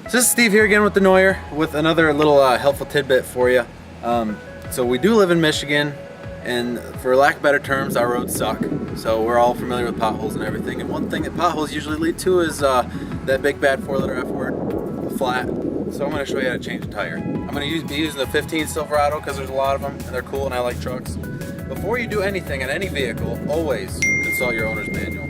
So this is Steve here again with the Neuer with another little helpful tidbit for you. So we do live in Michigan, and for lack of better terms, our roads suck. So we're all familiar with potholes and everything. And one thing that potholes usually lead to is that big bad 4-letter F word, flat. So I'm going to show you how to change a tire. I'm going to be using the 15 Silverado because there's a lot of them and they're cool and I like trucks. Before you do anything on any vehicle, always consult your owner's manual.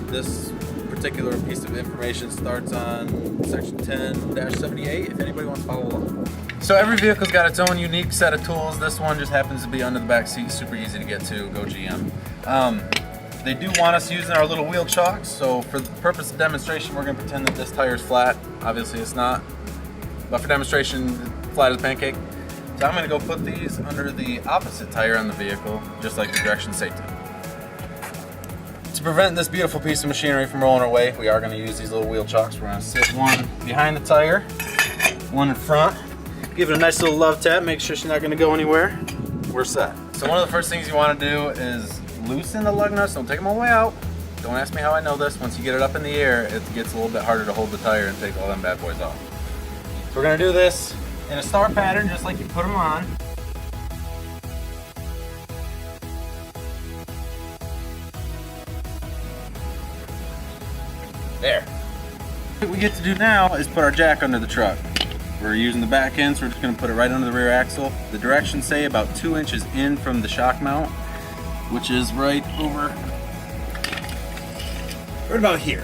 This particular piece of information starts on section 10-78 if anybody wants to follow along. So every vehicle's got its own unique set of tools. This one just happens to be under the back seat, super easy to get to, go GM. They do want us using our little wheel chocks, so for the purpose of demonstration we're going to pretend that this tire is flat. Obviously it's not, but for demonstration, flat as a pancake. So I'm going to go put these under the opposite tire on the vehicle, just like the direction safety. To prevent this beautiful piece of machinery from rolling away, we are going to use these little wheel chocks. We're going to sit one behind the tire, one in front. Give it a nice little love tap, make sure she's not going to go anywhere. We're set. So one of the first things you want to do is loosen the lug nuts. Don't take them all the way out. Don't ask me how I know this. Once you get it up in the air, it gets a little bit harder to hold the tire and take all them bad boys off. So we're going to do this in a star pattern, just like you put them on. There. What we get to do now is put our jack under the truck. We're using the back end, so we're just going to put it right under the rear axle. The directions say about 2 inches in from the shock mount, which is right about here.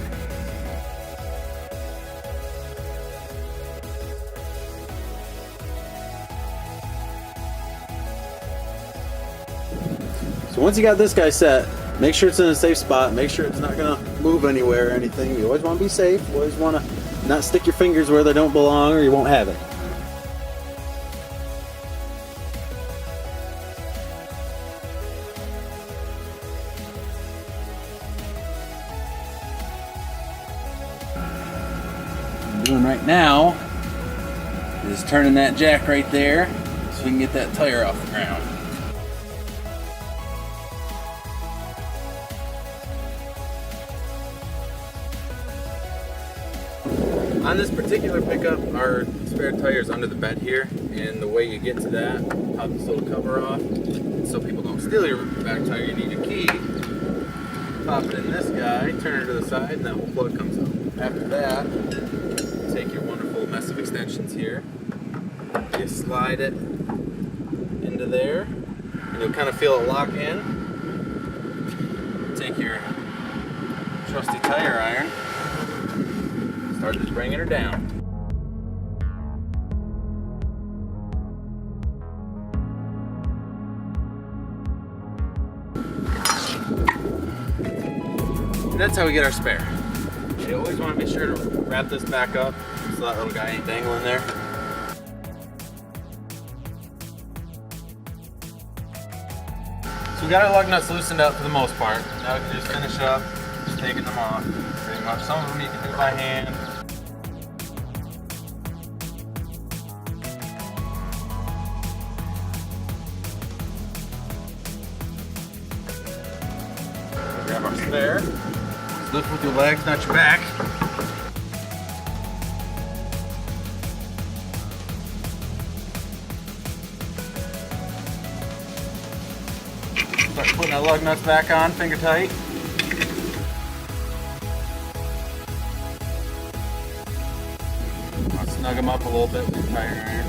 So once you got this guy set, make sure it's in a safe spot. Make sure it's not going to move anywhere or anything. You always want to be safe. You always want to not stick your fingers where they don't belong or you won't have it. What I'm doing right now is turning that jack right there so we can get that tire off the ground. On this particular pickup, our spare tire is under the bed here, and the way you get to that, pop this little cover off, so people don't steal your back tire, you need a key. Pop it in this guy, turn it to the side, and that whole plug comes out. After that, take your wonderful mess of extensions here, you slide it into there, and you'll kind of feel it lock in. Take your trusty tire iron, start just bringing her down. And that's how we get our spare. You always want to be sure to wrap this back up so that little guy ain't dangling there. So we got our lug nuts loosened up for the most part. Now we can just finish up, just taking them off. Pretty much. Some of them you can do by hand. Grab our spare. Lift with your legs, not your back. Start putting our lug nuts back on, finger tight. I'll snug them up a little bit with the tire iron.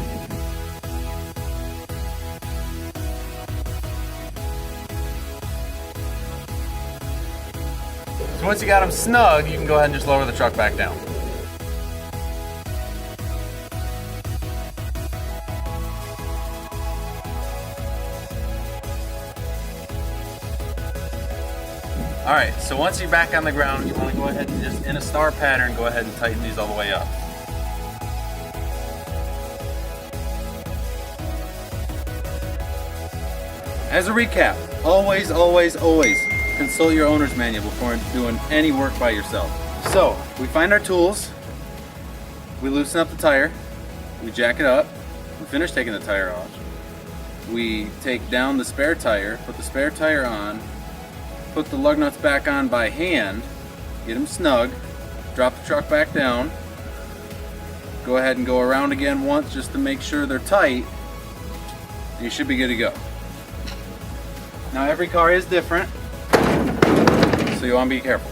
So once you got them snug, you can go ahead and just lower the truck back down. Alright, so once you're back on the ground, you want to go ahead and just, in a star pattern, go ahead and tighten these all the way up. As a recap, always consult your owner's manual before doing any work by yourself. So, we find our tools, we loosen up the tire, we jack it up, we finish taking the tire off, we take down the spare tire, put the spare tire on, put the lug nuts back on by hand, get them snug, drop the truck back down, go ahead and go around again once just to make sure they're tight. And you should be good to go. Now every car is different, so you want to be careful.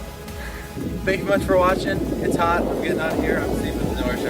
Thank you much for watching. It's hot. I'm getting out of here. I'm sleeping with the Norris